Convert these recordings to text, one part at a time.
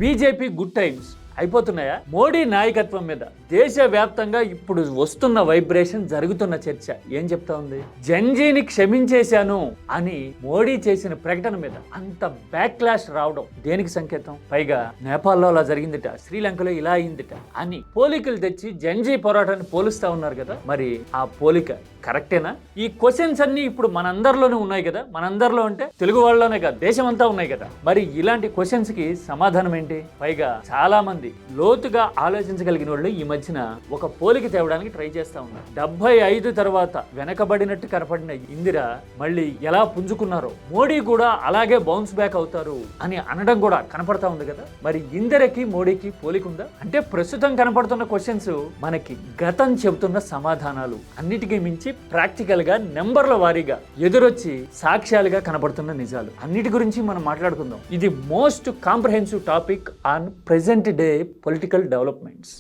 BJP good times అయిపోతున్నాయా? మోడీ నాయకత్వం మీద దేశవ్యాప్తంగా ఇప్పుడు వస్తున్న వైబ్రేషన్, జరుగుతున్న చర్చ ఏం చెప్తా ఉంది? జంజీని క్షమించేశాను అని మోడీ చేసిన ప్రకటన మీద అంత బ్యాక్ క్లాష్ రావడం దేనికి సంకేతం? పైగా నేపాల్లో అలా జరిగిందిట, శ్రీలంకలో ఇలా అయిందిట అని పోలికలు తెచ్చి జంజీ పోరాటాన్ని పోలుస్తా ఉన్నారు కదా. మరి ఆ పోలిక కరెక్టేనా? ఈ క్వశ్చన్స్ అన్ని ఇప్పుడు మనందరిలోనే ఉన్నాయి కదా. మనందరిలో అంటే తెలుగు వాళ్ళలోనే కాదు, దేశం అంతా ఉన్నాయి కదా. మరి ఇలాంటి క్వశ్చన్స్ కి సమాధానం ఏంటి? పైగా చాలా మంది లోతుగా ఆలోచించగలిగిన వాళ్ళు ఈ మధ్యన ఒక పోలిక తేవడానికి ట్రై చేస్తా ఉన్నారు. 75 తర్వాత వెనకబడినట్టు కనపడిన ఇందిర మళ్ళీ ఎలా పుంజుకున్నారో మోడీ కూడా అలాగే బౌన్స్ బ్యాక్ అవుతారు అని అనడం కూడా కనపడతా ఉంది కదా. మరి ఇందిరకి మోడీకి పోలిక ఉందా? అంటే ప్రస్తుతం కనపడుతున్న క్వశ్చన్స్ మనకి గతం చెబుతున్న సమాధానాలు అన్నిటికీ మించి ప్రాక్టికల్ గా నెంబర్ల వారీగా ఎదురొచ్చి సాక్ష్యాలుగా కనబడుతున్న నిజాలు అన్నిటి గురించి మనం మాట్లాడుకుందాం. ఇది most comprehensive topic on present day political developments.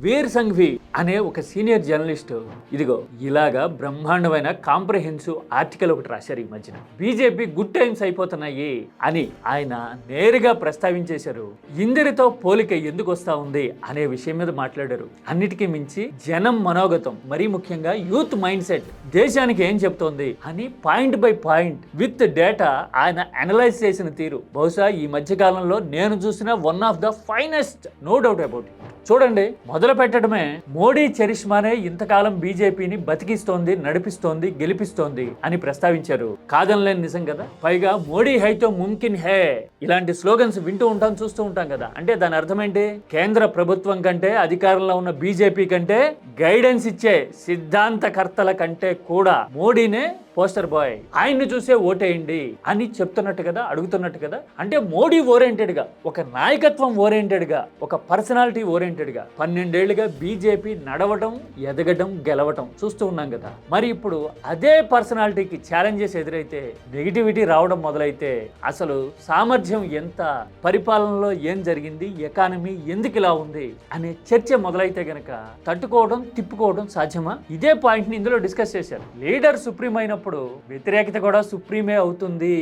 Veer Sanghvi అనే ఒక సీనియర్ జర్నలిస్ట్ ఇదిగో ఇలాగా బ్రహ్మాండమైన కాంప్రహెన్సివ్ ఆర్టికల్ ఒకటి రాశారు ఈ మధ్యన. బీజేపీ గుడ్ టైమ్స్ అయిపోతున్నాయి అని ఆయన నేరుగా ప్రస్తావించేశారు. ఇందిరితో పోలిక ఎందుకు వస్తా ఉంది అనే విషయం మీద మాట్లాడారు. అన్నిటికీ మించి జనం మనోగతం, మరీ ముఖ్యంగా యూత్ మైండ్ సెట్ దేశానికి ఏం చెప్తోంది అని point by point with data ఆయన అనలైజ్ చేసిన తీరు బహుశా ఈ మధ్య కాలంలో నేను చూసిన one of the finest, no doubt about it. చూడండి, మొదలు పెట్టడమే మోడీ చరిష్మానే ఇంతకాలం బీజేపీని బతికిస్తోంది, నడిపిస్తోంది, గెలిపిస్తోంది అని ప్రస్తావించారు. కాదనలేని నిజం కదా. పైగా మోడీ హైతో ముమ్కిన్ హే ఇలాంటి స్లోగన్స్ వింటూ ఉంటాం, చూస్తూ ఉంటాం కదా. అంటే దాని అర్థం ఏంటి? కేంద్ర ప్రభుత్వం కంటే, అధికారంలో ఉన్న బీజేపీ కంటే, గైడెన్స్ ఇచ్చే సిద్ధాంతకర్తల కంటే కూడా మోడీనే పోస్టర్ బాయ్, ఆయన్ని చూసే ఓటేయండి అని చెప్తున్నట్టు కదా, అడుగుతున్నట్టు కదా. అంటే మోడీ ఓరియంటెడ్ గా, ఒక నాయకత్వం ఓరియంటెడ్ గా, ఒక పర్సనాలిటీ ఓరియంటెడ్ గా 12 ఏళ్లుగా బీజేపీ నడవడం, ఎదగడం, గెలవటం చూస్తూ ఉన్నాం కదా. మరి ఇప్పుడు అదే పర్సనాలిటీకి ఛాలెంజెస్ ఎదురైతే, నెగిటివిటీ రావడం మొదలైతే, అసలు సామర్థ్యం ఎంత, పరిపాలనలో ఏం జరిగింది, ఎకానమీ ఎందుకు ఇలా ఉంది అనే చర్చ మొదలైతే గనక తట్టుకోవడం, తిప్పుకోవడం సాధ్యమా? ఇదే పాయింట్ ని ఇందులో డిస్కస్ చేశారు. లీడర్ సుప్రీం అయినప్పుడు వ్యతిరేకత కూడా సుప్రీమే అవుతుంది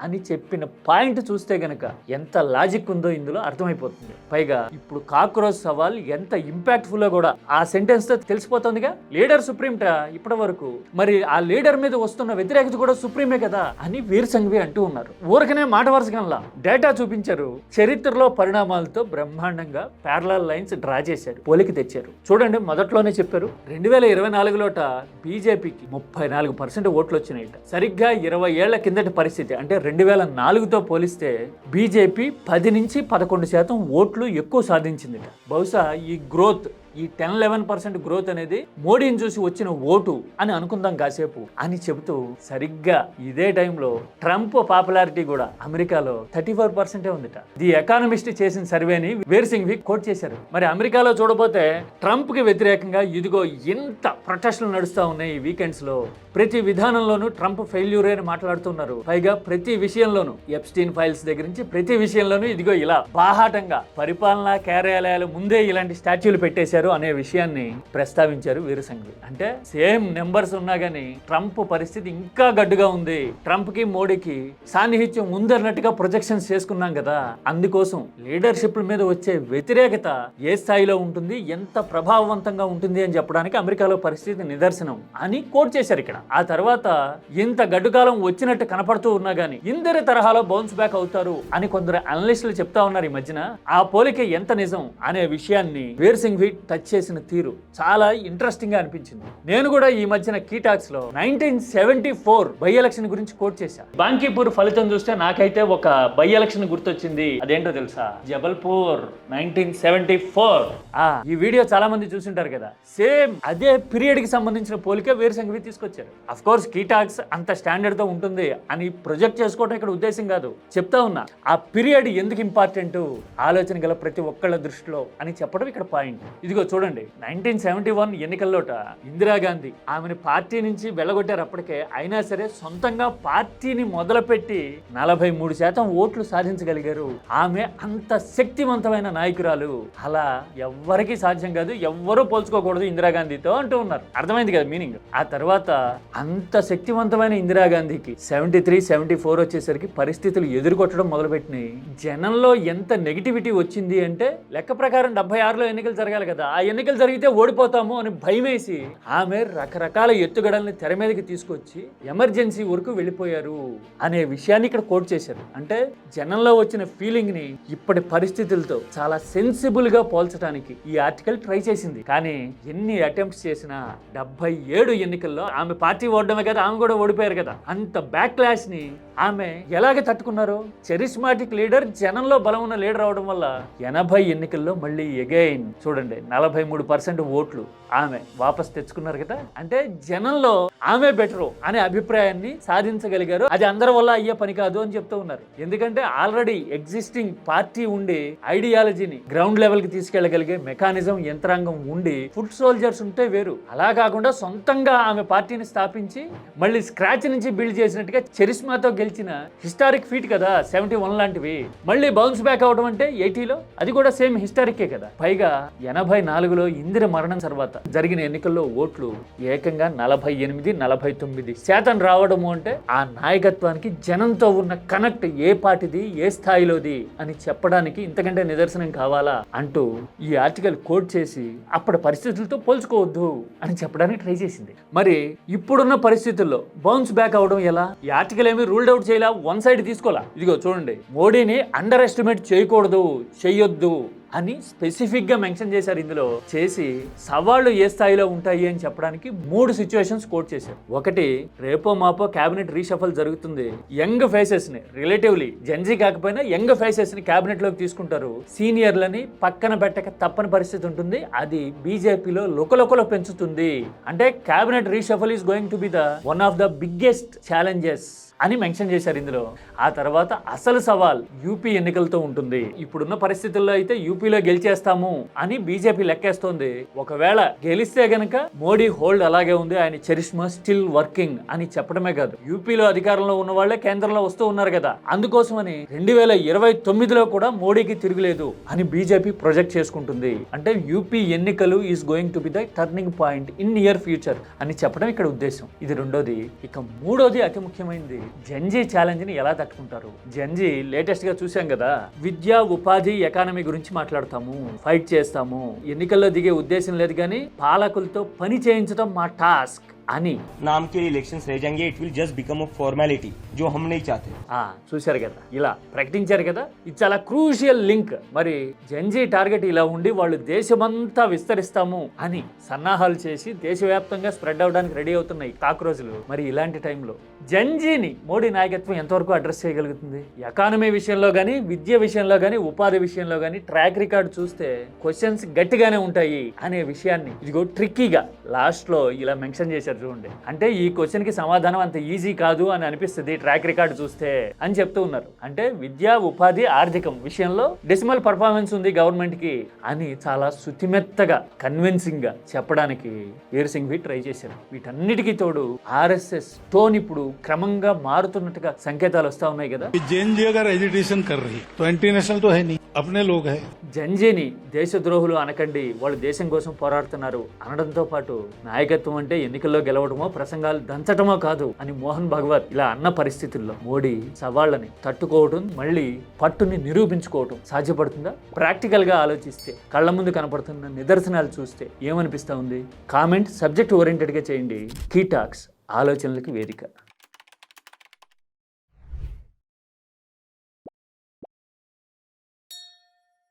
అని చెప్పిన పాయింట్ చూస్తే గనక ఎంత లాజిక్ ఉందో ఇందులో అర్థమైపోతుంది. పైగా ఇప్పుడు కాక్రోచ్ సవాల్ ఎంత ఇంపాక్ట్ఫుల్ కూడా ఆ సెంటెన్స్ తో తెలిసిపోతుందిగా. లీడర్ సుప్రీంట ఇప్పటి వరకు, మరి ఆ లీడర్ మీద వస్తున్న వ్యతిరేకత కూడా సుప్రీమే కదా అని వీర్ సంఘవి అంటూ ఉన్నారు. ఊరకనే మాట వరుసగా డేటా చూపించారు. చరిత్రలో పరిణామాలతో బ్రహ్మాండంగా ప్యారలల్ లైన్స్ డ్రా చేశారు, పోలికి తెచ్చారు. చూడండి, మొదట్లోనే చెప్పారు 2024లోట బీజేపీకి 34% ఓట్లు వచ్చినాయి. సరిగ్గా 20 ఏళ్ల కిందటి పరిస్థితి అంటే 2004తో పోలిస్తే బీజేపీ 10 నుంచి 11% ఓట్లు ఎక్కువ సాధించింది. బహుశా ఈ గ్రోత్, ఈ 10-11% గ్రోత్ అనేది మోడీని చూసి వచ్చిన ఓటు అని అనుకుందాం కాసేపు అని చెబుతూ, సరిగ్గా ఇదే టైంలో ట్రంప్ పాపులారిటీ కూడా అమెరికాలో 34% ఉందిట. ది ఎకానమిస్ట్ చేసిన సర్వేని వీర్ సింఘవి కోట్ చేశారు. మరి అమెరికాలో చూడబోతే ట్రంప్ కి వ్యతిరేకంగా ఇదిగో ఇంత ప్రొటెస్టులు నడుస్తా ఉన్నాయి. ఈ వీకెండ్స్ లో ప్రతి విధానంలోనూ ట్రంప్ ఫెయిల్యూర్ అని మాట్లాడుతున్నారు. పైగా ప్రతి విషయంలోనూ, ఎప్స్టీన్ ఫైల్స్ దగ్గర నుంచి ప్రతి విషయంలోనూ ఇదిగో ఇలా బాహాటంగా పరిపాలనా కార్యాలయాలు ముందే ఇలాంటి స్టాచ్యూలు పెట్టేశారు అనే విషయాన్ని ప్రస్తావించారు వీర్ సంఘవి. అంటే సేమ్ నెంబర్స్ ఉన్నా గానీ ట్రంప్ పరిస్థితి ఇంకా గడ్డుగా ఉంది. ట్రంప్ కి మోడీకి సాన్నిహిత్యం ఉందన్నట్టుగా ప్రొజెక్షన్స్ చేసుకున్నాం కదా. అందుకోసం లీడర్షిప్ మీద వచ్చే వ్యతిరేకత ఏ స్థాయిలో ఉంటుంది, ఎంత ప్రభావవంతంగా ఉంటుంది అని చెప్పడానికి అమెరికాలో పరిస్థితి నిదర్శనం అని కోట్ చేశారు ఇక్కడ. ఆ తర్వాత ఇంత గడ్డుకాలం వచ్చినట్టు కనపడుతూ ఉన్నా గానీ ఇందరి తరహాలో బౌన్స్ బ్యాక్ అవుతారు అని కొందరు అనలిస్టులు చెప్తా ఉన్నారు ఈ మధ్యన. ఆ పోలిక ఎంత నిజం అనే విషయాన్ని వీర్ సింఘవి టచ్ చేసిన తీరు చాలా ఇంట్రెస్టింగ్ గా అనిపించింది. నేను కూడా ఈ మధ్యన కీటాక్స్ లో 1974 బై ఎలక్షన్ గురించి కోట్ చేశాను. బాంకీపూర్ ఫలితం చూస్తే నాకైతే ఒక బై ఎలక్షన్ గుర్తొచ్చింది. అదేంటో తెలుసా? జబల్పూర్ 1974. ఈ వీడియో చాలా మంది చూసింటారు కదా. సేమ్ అదే పీరియడ్ కి సంబంధించిన పోలిక వీర్ సంఘవి తీసుకొచ్చారు. అఫ్ కోర్స్ కీటాక్స్ అంత స్టాండర్డ్ తో ఉంటుంది అని ప్రొజెక్ట్ చేసుకోవడం ఇక్కడ ఉద్దేశం కాదు. చెప్తా ఉన్నా ఆ పీరియడ్ ఎందుకు ఇంపార్టెంట్, ఆలోచన గల ప్రతి ఒక్కళ్ళ దృష్టిలో అని చెప్పడం ఇక్కడ పాయింట్. ఇది ఇదిగో చూడండి, 1971 ఎన్నికల్లోట ఇందిరాగాంధీ ఆమెను పార్టీ నుంచి వెళ్ళగొట్టారు అప్పటికే. అయినా సరే సొంతంగా పార్టీని మొదలుపెట్టి 43% ఓట్లు సాధించగలిగారు. ఆమె అంత శక్తివంతమైన నాయకురాలు. అలా ఎవ్వరికీ సాధ్యం కాదు, ఎవ్వరూ పోల్చుకోకూడదు ఇందిరాగాంధీతో అంటూ ఉన్నారు. అర్థమైంది కదా మీనింగ్. ఆ తర్వాత అంత శక్తివంతమైన ఇందిరాగాంధీకి 73-74 వచ్చేసరికి పరిస్థితులు ఎదుర్కొట్టడం మొదలుపెట్టినాయి. జనంలో ఎంత నెగిటివిటీ వచ్చింది అంటే, లెక్క ప్రకారం 76లో ఎన్నికలు జరగాలి కదా, ఆ ఎన్నికలు జరిగితే ఓడిపోతాము అని భయమేసి ఆమె రకరకాల ఎత్తుగడల్ని తెర మీదకి తీసుకొచ్చి ఎమర్జెన్సీ వరకు వెళ్ళిపోయారు అనే విషయాన్ని ఇక్కడ కోట్ చేశారు. అంటే జనంలో వచ్చిన ఫీలింగ్ ని ఇప్పటి పరిస్థితులతో చాలా సెన్సిబుల్ గా పోల్చడానికి ఈ ఆర్టికల్ ట్రై చేసింది. కానీ ఎన్ని అటెంప్ట్స్ చేసినా 77 ఎన్నికల్లో ఆమె పార్టీ ఓడడమే కదా, ఆమె కూడా ఓడిపోయారు కదా. అంత బ్యాక్ క్లాష్ ని ఆమె ఎలాగ తట్టుకున్నారు? చరిస్మాటిక్ లీడర్, జనంలో బలం ఉన్న లీడర్ అవడం వల్ల 80 ఎన్నికల్లో మళ్ళీ ఎగైన్ చూడండి 43% ఓట్లు ఆమె వాపస్ తెచ్చుకున్నారు కదా. అంటే జనంలో ఆమె బెటరు అనే అభిప్రాయాన్ని సాధించగలిగారు. అది అందరి వల్ల అయ్యే పని కాదు అని చెప్తూ ఉన్నారు. ఎందుకంటే ఆల్రెడీ ఎగ్జిస్టింగ్ పార్టీ ఉండి ఐడియాలజీని గ్రౌండ్ లెవెల్ కి తీసుకెళ్లగలిగే మెకానిజం, యంత్రాంగం ఉండి ఫుడ్ సోల్జర్స్ ఉంటే వేరు. అలా కాకుండా సొంతంగా ఆమె పార్టీని స్థాపించి మళ్ళీ స్క్రాచ్ నుంచి బిల్డ్ చేసినట్టుగా చరిస్మాతో గెలిచిన హిస్టారిక్ ఫీట్ కదా 71 లాంటివి. మళ్ళీ బౌన్స్ బ్యాక్ అవడం అంటే 80లో అది కూడా సేమ్ హిస్టారికే కదా. పైగా 84లో ఇందిర మరణం తర్వాత జరిగిన ఎన్నికల్లో ఓట్లు ఏకంగా 48-49% రావడము అంటే ఆ నాయకత్వానికి జనంతో ఉన్న కనెక్ట్ ఏ పార్టీది, ఏ స్థాయిలోది అని చెప్పడానికి ఇంతకంటే నిదర్శనం కావాలా అంటూ ఈ ఆర్టికల్ కోట్ చేసి అప్పటి పరిస్థితులతో పోల్చుకోవద్దు అని చెప్పడానికి ట్రై చేసింది. మరి ఇప్పుడున్న పరిస్థితుల్లో బౌన్స్ బ్యాక్ అవడం ఎలా? ఈ ఆర్టికల్ ఏమి రూల్డ్ అవుట్ చేయాల, వన్ సైడ్ తీసుకోవాలా. ఇదిగో చూడండి, మోడీని అండర్ ఎస్టిమేట్ చేయకూడదు, చెయ్యొద్దు అని స్పెసిఫిక్ గా మెన్షన్ చేశారు. ఇందులో చేసి సవాళ్లు ఏ స్థాయిలో ఉంటాయి అని చెప్పడానికి 3 సిచ్యువేషన్స్ కోట్ చేశారు. ఒకటి, రేపో మాపో క్యాబినెట్ రీషఫల్ జరుగుతుంది. యంగ్ ఫేసెస్ ని, రిలేటివ్లీ జెన్జీ కాకపోయినా యంగ్ ఫేసెస్ ని క్యాబినెట్ లోకి తీసుకుంటారు. సీనియర్లని పక్కన పెట్టక తప్పని పరిస్థితి ఉంటుంది. అది బీజేపీలో లోకలోకలో పెంచుతుంది. అంటే cabinet reshuffle is going to be the one of the biggest challenges అని మెన్షన్ చేశారు ఇందులో. ఆ తర్వాత అసలు సవాల్ యూపీ ఎన్నికలతో ఉంటుంది. ఇప్పుడున్న పరిస్థితుల్లో అయితే యూపీలో గెలిచేస్తాము అని బీజేపీ లెక్కేస్తోంది. ఒకవేళ గెలిస్తే గనక మోడీ హోల్డ్ అలాగే ఉంది, ఆయన చరిష్మా స్టిల్ వర్కింగ్ అని చెప్పడమే కాదు, యూపీలో అధికారంలో ఉన్న వాళ్ళే కేంద్రంలో వస్తూ ఉన్నారు కదా, అందుకోసమని 2029లో కూడా మోడీకి తిరుగులేదు అని బీజేపీ ప్రొజెక్ట్ చేసుకుంటుంది. అంటే యూపీ ఎన్నికలు is going to be the turning point in near future అని చెప్పడం ఇక్కడ ఉద్దేశం. ఇది రెండోది. ఇక మూడోది అతి ముఖ్యమైనది, జెన్జీ ఛాలెంజ్ ని ఎలా తట్టుకుంటారు. జెన్జీ లేటెస్ట్ గా చూసాం కదా, విద్యా, ఉపాధి, ఎకానమీ గురించి మాట్లాడతాము, ఫైట్ చేస్తాము, ఎన్నికల్లో దిగే ఉద్దేశం లేదు కానీ పాలకులతో పని చేయించడం మా టాస్క్ అని नाम के इलेक्शंस रह जाएंगे. It will just become a formality जो हम नहीं चाहते. చూశారు కదా, ఇలా ప్రకటించారు కదా. ఇది చాలా క్రూషియల్ లింక్. మరి జెన్జీ టార్గెట్ ఇలా ఉండి వాళ్ళు దేశమంతా విస్తరిస్తాము అని సన్నాహాలు చేసి దేశవ్యాప్తంగా స్ప్రెడ్ అవడానికి రెడీ అవుతున్నాయి కాక్రోజులు. మరి ఇలాంటి టైంలో జెన్జీని మోడీ నాయకత్వం ఎంతవరకు అడ్రస్ చేయగలుగుతుంది? ఎకానమీ విషయంలో కానీ, విద్య విషయంలో కానీ, ఉపాధి విషయంలో కానీ ట్రాక్ రికార్డ్ చూస్తే క్వశ్చన్స్ గట్టిగానే ఉంటాయి అనే విషయాన్ని ఇదిగో ట్రిక్కీగా లాస్ట్ లో ఇలా మెన్షన్ చేశారు చూడండి. అంటే ఈ క్వశ్చన్ కి సమాధానం అంత ఈజీ కాదు అని అనిపిస్తుంది ట్రాక్ రికార్డ్ చూస్తే అని చెప్తూ ఉన్నారు. అంటే విద్యా, ఉపాధి, ఆర్థికం విషయంలో డెసిమల్ పర్ఫార్మెన్స్ ఉంది గవర్నమెంట్ కి అని చాలా శుతిమెత్తగా కన్విన్సింగ్ గా చెప్పడానికి వీర్ సింఘ్వి ట్రై చేశారు. వీటన్నిటికీ తోడు ఆర్ఎస్ఎస్ టోన్ ఇప్పుడు క్రమంగా మారుతున్నట్టుగా సంకేతాలు వస్తా ఉన్నాయి కదా. జెన్జీని దేశద్రోహులు అనకండి, వాళ్ళు దేశం కోసం పోరాడుతున్నారు అనడంతో పాటు నాయకత్వం అంటే ఎన్నికల్లో గెలవడమో ప్రసంగాలు దంచటమో కాదు అని మోహన్ భగవత్ ఇలా అన్న పరిస్థితుల్లో మోడీ సవాళ్ళని తట్టుకోవడం, మళ్ళీ పట్టుని నిరూపించుకోవటం సాధ్యపడుతుందా? ప్రాక్టికల్ గా ఆలోచిస్తే, కళ్ళ ముందు కనపడుతున్న నిదర్శనాలు చూస్తే ఏమనిపిస్తా ఉంది? కామెంట్ సబ్జెక్ట్ ఓరియంటెడ్ గా చేయండి. కీ టాక్స్ ఆలోచనలకి వేదిక.